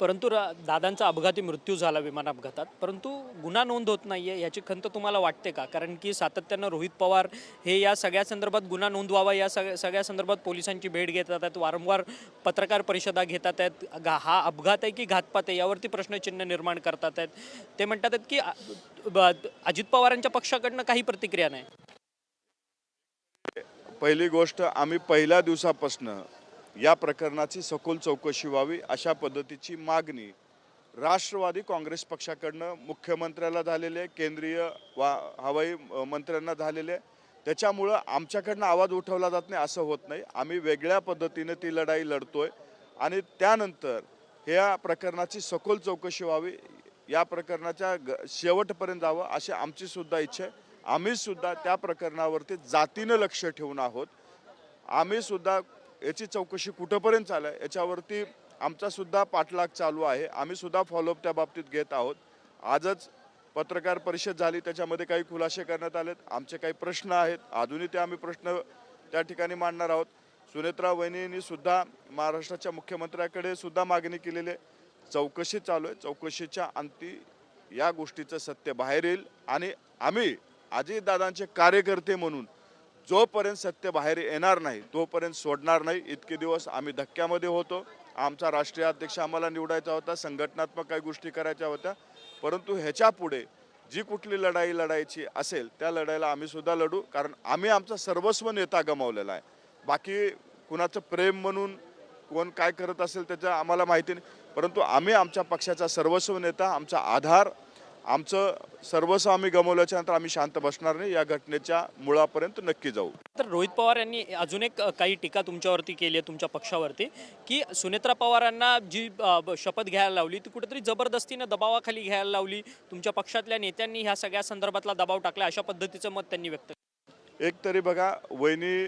परंतु दादांचा अपघाती मृत्यू झाला विमान अपघातात, परंतु गुन्हा नोंद होत नाहीये याची खंत तुम्हाला वाटते का? कारण की सातत्यानं रोहित पवार हे या सगळ्या संदर्भात गुन्हा नोंदवावा या सगळ्या संदर्भात पोलिसांची भेट घेतात आहेत, वारंवार पत्रकार परिषदा घेतात आहेत. हा अपघात आहे की घातपात आहे यावरती प्रश्नचिन्ह निर्माण करतात आहेत. ते म्हणतात आहेत की अजित पवारांच्या पक्षाकडनं काही प्रतिक्रिया नाही. पहिली गोष्ट, आम्ही पहिल्या दिवसापासून या प्रकरणाची सखोल चौकशी व्हावी अशा पद्धतीची मागणी राष्ट्रवादी काँग्रेस पक्षाकडनं मुख्यमंत्र्याला झालेले आहे, केंद्रीय हवाई मंत्र्यांना झालेले आहे. त्याच्यामुळं आमच्याकडनं आवाज उठवला जात नाही असं होत नाही. आम्ही वेगळ्या पद्धतीने ती लढाई लढतोय आणि त्यानंतर ह्या प्रकरणाची सखोल चौकशी व्हावी, या प्रकरणाच्या शेवटपर्यंत जावं अशी आमची सुद्धा इच्छा आहे. आम्ही सुद्धा त्या प्रकरणावरती जातीनं लक्ष ठेवून आहोत. आम्ही सुद्धा याची चौकशी कुठंपर्यंत चालू आहे याच्यावरती आमचा सुद्धा पाठलाग चालू आहे. आम्ही सुद्धा फॉलोअप त्या बाबतीत घेत आहोत. आजच पत्रकार परिषद झाली, त्याच्यामध्ये काही खुलासे करण्यात आलेत. आमचे काही प्रश्न आहेत, अजूनही ते आम्ही प्रश्न त्या ठिकाणी मांडणार आहोत. सुनेत्रा वहिनींनी सुद्धा महाराष्ट्राच्या मुख्यमंत्र्याकडे सुद्धा मागणी केलेली आहे. चौकशी चालू आहे. चौकशीच्या अंती या गोष्टीचं सत्य बाहेर येईल आणि आम्ही अजितदादांचे कार्यकर्ते म्हणून जोपर्यंत सत्य बाहेर येणार नाही तोपर्यंत सोडणार नाही. इतके दिवस आम्ही धक्क्यामध्ये होतो. आमचा राष्ट्रीय अध्यक्ष आम्हाला निवडायचा होता, संघटनात्मक काही गोष्टी करायच्या होत्या, परंतु ह्याच्या पुढे जी कुठली लढाई लढायची असेल त्या लढाईला आम्ही सुद्धा लढू. कारण आम्ही आमचा सर्वस्व नेता गमावलेला आहे. बाकी कुणाचं प्रेम म्हणून कोण काय करत असेल त्याचं आम्हाला माहिती नाही, परंतु आम्ही आमच्या पक्षाचा सर्वस्व नेता, आमचा आधार, आमचं सर्वस्व आम्ही गमावल्याच्या नंतर आम्ही शांत बसणार नाही. या घटनेच्या मुळापर्यंत नक्की जाऊ. तर रोहित पवार यांनी अजून एक काही टीका तुमच्यावरती केली आहे, तुमच्या पक्षावरती, की सुनेत्रा पवारांना जी शपथ घ्यायला लावली ती कुठेतरी जबरदस्तीनं दबावाखाली घ्यायला लावली, तुमच्या पक्षातल्या नेत्यांनी ह्या सगळ्या संदर्भातला दबाव टाकला, अशा पद्धतीचं मत त्यांनी व्यक्त केलं. एक तरी बघा, वहिनी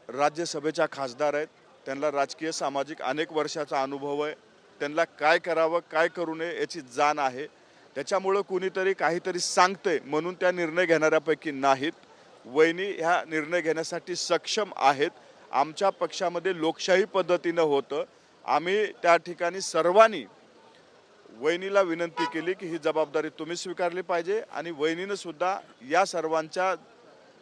राज्यसभेच्या खासदार आहेत, त्यांना राजकीय सामाजिक अनेक वर्षाचा अनुभव आहे. त्यांना काय करावं काय करू नये याची जाण आहे. त्याच्यामुळं कुणीतरी काहीतरी सांगते म्हणून त्या निर्णय घेणाऱ्यापैकी नाहीत. वहिनी ह्या निर्णय घेण्यासाठी सक्षम आहेत. आमच्या पक्षामध्ये लोकशाही पद्धतीनं होतं. आम्ही त्या ठिकाणी सर्वांनी वहिनीला विनंती केली की ही जबाबदारी तुम्ही स्वीकारली पाहिजे आणि वहिनीनं सुद्धा या सर्वांच्या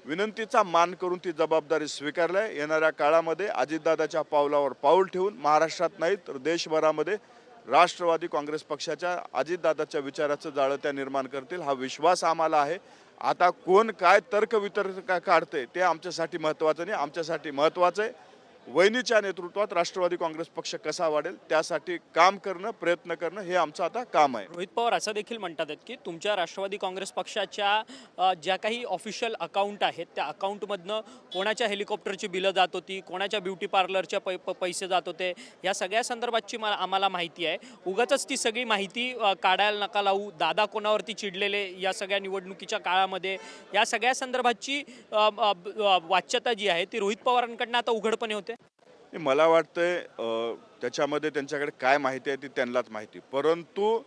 विनंतीचा मान करून ती जबाबदारी स्वीकारली आहे. येणाऱ्या काळामध्ये अजितदादाच्या पावलावर पाऊल ठेवून महाराष्ट्रात नाही तर देशभरामध्ये राष्ट्रवादी काँग्रेस पक्षाच्या अजितदादाच्या विचाराचं जाळं त्या निर्माण करतील हा विश्वास आम्हाला आहे. आता कोण काय तर्कवितर्क काढते ते आमच्यासाठी महत्त्वाचं नाही. आमच्यासाठी महत्त्वाचं आहे वहिनीच्या नेतृत्वात राष्ट्रवादी काँग्रेस पक्ष कसा वाढेल त्यासाठी काम करणं, प्रयत्न करणं हे आमचं आता काम आहे. रोहित पवार असं देखील म्हणतात आहेत की तुमच्या राष्ट्रवादी काँग्रेस पक्षाच्या ज्या काही ऑफिशियल अकाउंट आहेत त्या अकाउंटमधनं कोणाच्या हेलिकॉप्टरची बिलं जात होती, कोणाच्या ब्युटी पार्लरच्या पैसे जात होते, या सगळ्या संदर्भातची आम्हाला माहिती आहे. उगाचच ती सगळी माहिती काढायला नका लावू. दादा कोणावरती चिडलेले या सगळ्या निवडणुकीच्या काळामध्ये, या सगळ्या संदर्भातची वाच्यता जी आहे ती रोहित पवारांकडनं आता उघडपणे होते. मला वाटतंय त्याच्यामध्ये त्यांच्याकडे काय माहिती आहे ती त्यांनाच माहिती, परंतु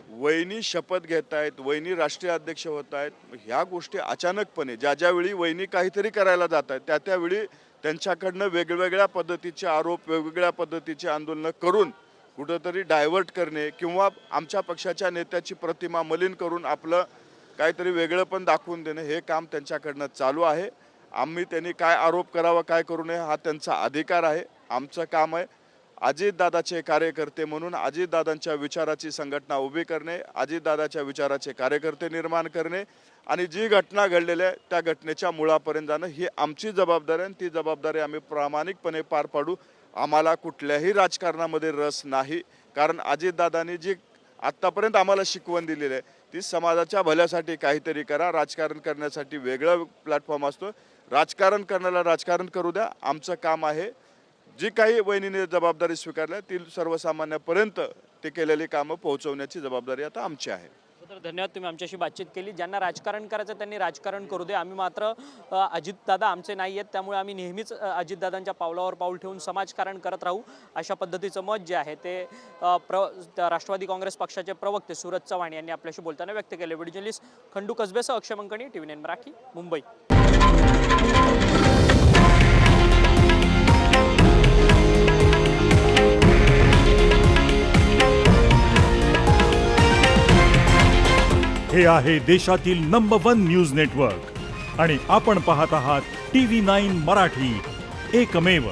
वहिनी शपथ घेत आहेत, वहिनी राष्ट्रीय अध्यक्ष होत आहेत, ह्या गोष्टी अचानकपणे ज्यावेळी वहिनी काहीतरी करायला जात आहेत त्यावेळी त्यांच्याकडनं वेगवेगळ्या पद्धतीचे आरोप, वेगवेगळ्या पद्धतीचे आंदोलनं करून कुठंतरी डायव्हर्ट करणे किंवा आमच्या पक्षाच्या नेत्याची प्रतिमा मलिन करून आपलं काहीतरी वेगळं पण दाखवून देणे हे काम त्यांच्याकडनं चालू आहे. आम्ही त्यांनी काय आरोप करावा काय करू नये हा त्यांचा अधिकार आहे. आमचं काम आहे अजितदादाचे कार्यकर्ते म्हणून अजितदादांच्या विचाराची संघटना उभी करणे, अजितदादाच्या विचाराचे कार्यकर्ते निर्माण करणे आणि जी घटना घडलेली आहे त्या घटनेच्या मुळापर्यंत जाणं ही आमची जबाबदारी आहे. ती जबाबदारी आम्ही प्रामाणिकपणे पार पाडू. आम्हाला कुठल्याही राजकारणामध्ये रस नाही, कारण अजितदादांनी जी आत्तापर्यंत आम्हाला शिकवण दिलेली आहे ती समाजाच्या भल्यासाठी काहीतरी करा, राजकारण करण्यासाठी वेगळा प्लॅटफॉर्म असतो. राजकारण करण्याला राजकारण करू द्या. आमचं काम आहे जी काही वहिनीने जबाबदारी स्वीकारली ती सर्वसामान्यापर्यंत ते केलेली कामं पोहोचवण्याची जबाबदारी आता आमची आहे. तर धन्यवाद, तुम्ही आमच्याशी बातचीत केली. ज्यांना राजकारण करायचं त्यांनी राजकारण करू दे. आम्ही मात्र अजितदादा आमचे नाही आहेत, त्यामुळे आम्ही नेहमीच अजितदादांच्या पावलावर पाऊल ठेवून समाजकारण करत राहू, अशा पद्धतीचं मत जे आहे ते राष्ट्रवादी काँग्रेस पक्षाचे प्रवक्ते सूरज चव्हाण यांनी आपल्याशी बोलताना व्यक्त केले. व्हिडिओ जर्नलिस्ट खंडू कसबेसह अक्षय मंकणी, TV9 मराठी, मुंबई. हे आहे देशातील नंबर 1 न्यूज नेटवर्क आणि आपण पाहत आहात TV9 मराठी, एकमेव.